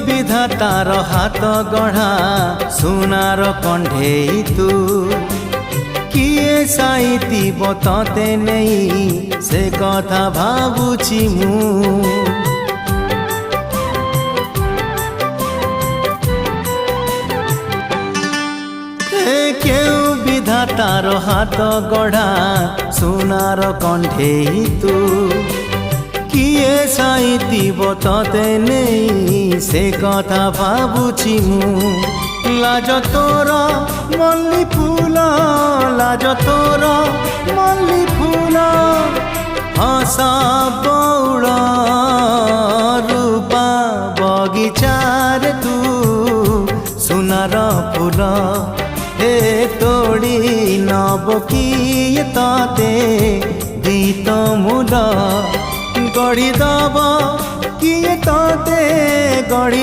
विधातार हाथ गढ़ा सुनार कंढेई तू किए साइतिब तते नहीं से कथा भाबुछि मु क्यों विधातार हाथ गढ़ा सुनार कंढेई तू किए साइतिब तते नहीं से कथा भाबुछि मु लाज तोर मल्ली फूल लाज तोर मल्ली फूल हसा बौड़ रूपा बगीचार तू सुनार फूल हे तोड़ी नब किए तते दीत मूल गढ़ी दब किए तते गढ़ी